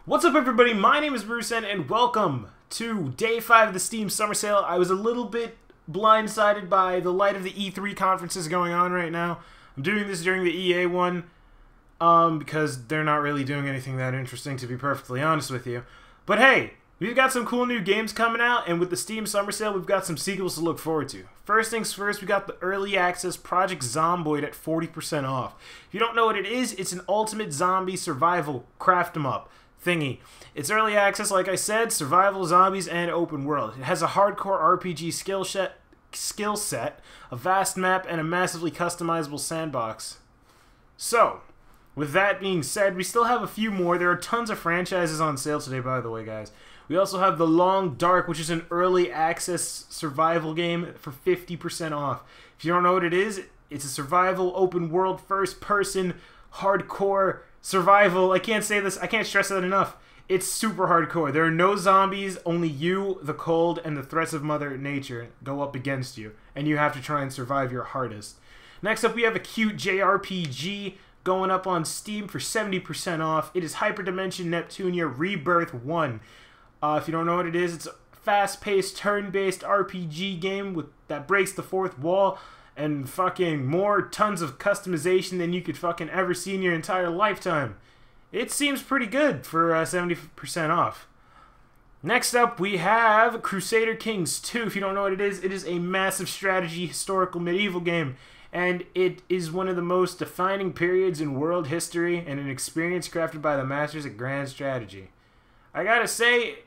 What's up, everybody? My name is Bruce, and welcome to Day 5 of the Steam Summer Sale. I was a little bit blindsided by the light of the E3 conferences going on right now. I'm doing this during the EA one because they're not really doing anything that interesting, to be perfectly honest with you. But hey, we've got some cool new games coming out, and with the Steam Summer Sale, we've got some sequels to look forward to. First things first, we got the Early Access Project Zomboid at 40% off. If you don't know what it is, it's an ultimate zombie survival craft 'em up thingy. It's early access, like I said, survival, zombies, and open world. It has a hardcore RPG skill set, a vast map, and a massively customizable sandbox. So, with that being said, we still have a few more. There are tons of franchises on sale today, by the way, guys. We also have The Long Dark, which is an early access survival game for 50% off. If you don't know what it is, it's a survival, open world, first person, hardcore survival. I can't say this, I can't stress that enough. It's super hardcore. There are no zombies, only you, the cold, and the threats of Mother Nature go up against you, and you have to try and survive your hardest. Next up, we have a cute JRPG going up on Steam for 70% off. It is Hyperdimension Neptunia Rebirth 1. If you don't know what it is, it's a fast-paced, turn-based RPG game that breaks the fourth wall, and fucking more tons of customization than you could fucking ever see in your entire lifetime. It seems pretty good for 70% off. Next up, we have Crusader Kings 2. If you don't know what it is a massive strategy historical medieval game, and it is one of the most defining periods in world history and an experience crafted by the masters at grand strategy. I gotta say,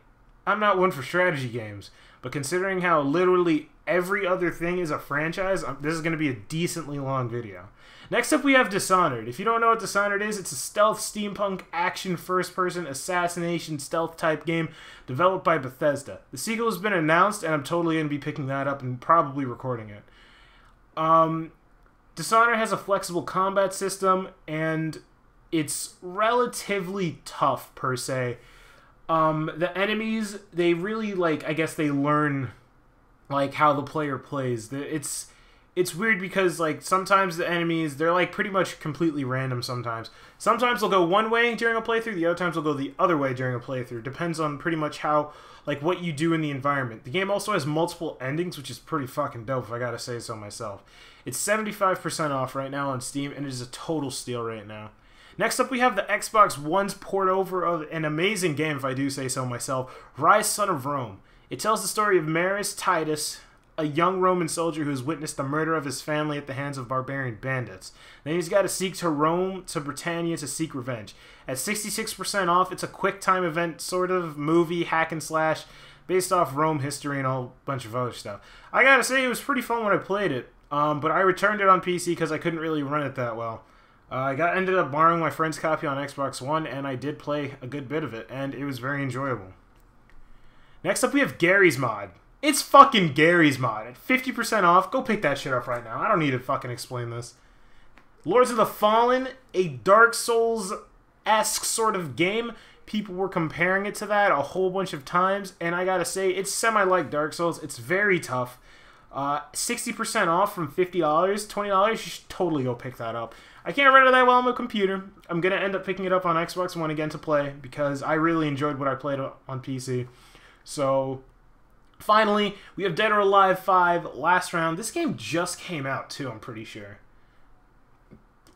I'm not one for strategy games, but considering how literally every other thing is a franchise, this is going to be a decently long video. Next up, we have Dishonored. If you don't know what Dishonored is, it's a stealth steampunk action first-person assassination stealth type game developed by Bethesda. The sequel has been announced, and I'm totally going to be picking that up and probably recording it. Dishonored has a flexible combat system, and it's relatively tough, per se. The enemies, they really, I guess they learn how the player plays. It's weird because sometimes the enemies, they're pretty much completely random sometimes. Sometimes they'll go one way during a playthrough, the other times they'll go the other way during a playthrough. Depends on pretty much how what you do in the environment. The game also has multiple endings, which is pretty fucking dope if I gotta say so myself. It's 75% off right now on Steam, and it is a total steal right now. Next up, we have the Xbox One's port over of an amazing game, if I do say so myself, Rise, Son of Rome. It tells the story of Marius Titus, a young Roman soldier who has witnessed the murder of his family at the hands of barbarian bandits. Then he's got to seek to Rome, to Britannia, to seek revenge. At 66% off, it's a quick time event sort of movie, hack and slash, based off Rome history and a whole bunch of other stuff. I gotta say, it was pretty fun when I played it, but I returned it on PC because I couldn't really run it that well. I ended up borrowing my friend's copy on Xbox One, and I did play a good bit of it, and it was very enjoyable. Next up, we have Gary's Mod. It's fucking Gary's Mod. At 50% off, go pick that shit up right now. I don't need to fucking explain this. Lords of the Fallen, a Dark Souls-esque sort of game. People were comparing it to that a whole bunch of times, and I gotta say, it's semi-like Dark Souls. It's very tough. 60% off from $50, $20, you should totally go pick that up. I can't run it that well on my computer. I'm going to end up picking it up on Xbox One again to play because I really enjoyed what I played on PC. So, finally, we have Dead or Alive 5, Last Round. This game just came out, too, I'm pretty sure.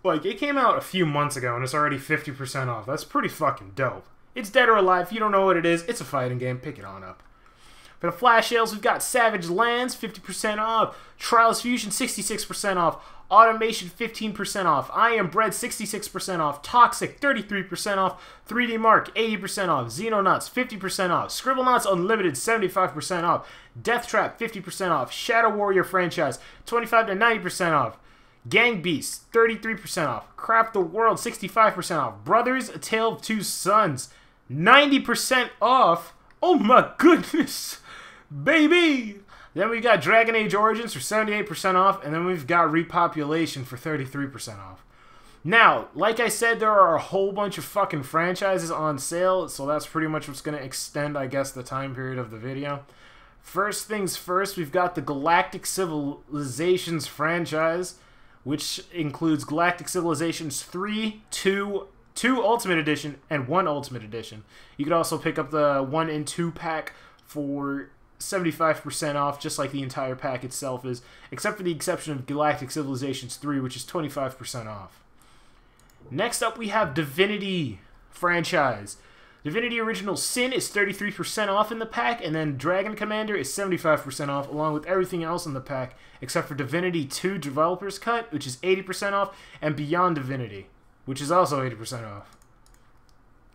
It came out a few months ago, and it's already 50% off. That's pretty fucking dope. It's Dead or Alive. If you don't know what it is, it's a fighting game. Pick it on up. For the flash sales, we've got Savage Lands, 50% off. Trials Fusion, 66% off. Automation, 15% off. I Am Bread, 66% off. Toxic, 33% off. 3D Mark, 80% off. Xenonauts, 50% off. Scribblenauts Unlimited, 75% off. Death Trap, 50% off. Shadow Warrior franchise, 25 to 90% off. Gang Beasts, 33% off. Craft the World, 65% off. Brothers, A Tale of Two Sons, 90% off. Oh my goodness, baby! Then we've got Dragon Age Origins for 78% off, and then we've got Repopulation for 33% off. Now, like I said, there are a whole bunch of fucking franchises on sale, so that's pretty much what's going to extend, I guess, the time period of the video. First things first, we've got the Galactic Civilizations franchise, which includes Galactic Civilizations 3, 2, 2 Ultimate Edition, and 1 Ultimate Edition. You could also pick up the 1 and 2 pack for 75% off, just like the entire pack itself is, except for the exception of Galactic Civilizations 3, which is 25% off. Next up, we have Divinity franchise. Divinity Original Sin is 33% off in the pack, and then Dragon Commander is 75% off, along with everything else in the pack, except for Divinity 2 Developer's Cut, which is 80% off, and Beyond Divinity, which is also 80% off.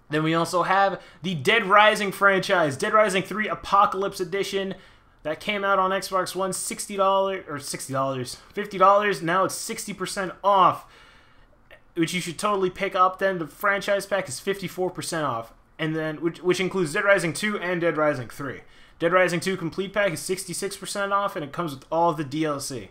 Then we also have the Dead Rising franchise, Dead Rising 3 Apocalypse Edition, that came out on Xbox One, $60, or $60, $50, now it's 60% off, which you should totally pick up. Then the franchise pack is 54% off. And then, which includes Dead Rising 2 and Dead Rising 3. Dead Rising 2 Complete Pack is 66% off, and it comes with all the DLC.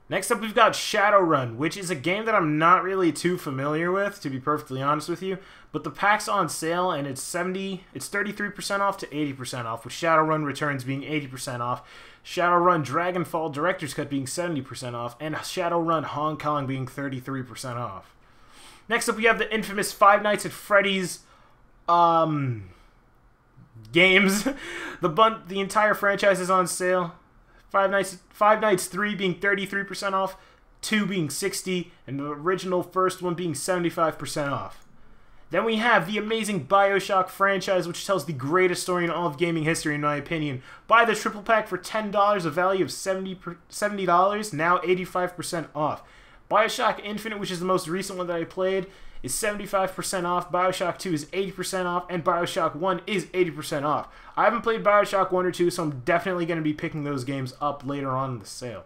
Next up, we've got Shadowrun, which is a game that I'm not really too familiar with, to be perfectly honest with you. But the pack's on sale, and it's 33% off to 80% off, with Shadowrun Returns being 80% off, Shadowrun Dragonfall Director's Cut being 70% off, and Shadowrun Hong Kong being 33% off. Next up, we have the infamous Five Nights at Freddy's games. The entire franchise is on sale. Five Nights 3 being 33% off, 2 being 60%, and the original first one being 75% off. Then we have the amazing BioShock franchise, which tells the greatest story in all of gaming history, in my opinion. Buy the triple pack for $10, a value of $70, now 85% off. BioShock Infinite, which is the most recent one that I played, is 75% off. BioShock 2 is 80% off, and BioShock 1 is 80% off. I haven't played BioShock 1 or 2, so I'm definitely going to be picking those games up later on in the sale.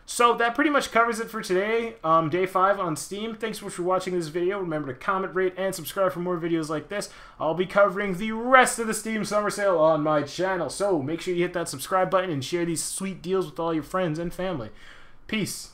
So that pretty much covers it for today, Day 5 on Steam. Thanks so much for watching this video. Remember to comment, rate, and subscribe for more videos like this. I'll be covering the rest of the Steam Summer Sale on my channel, so make sure you hit that subscribe button and share these sweet deals with all your friends and family. Peace.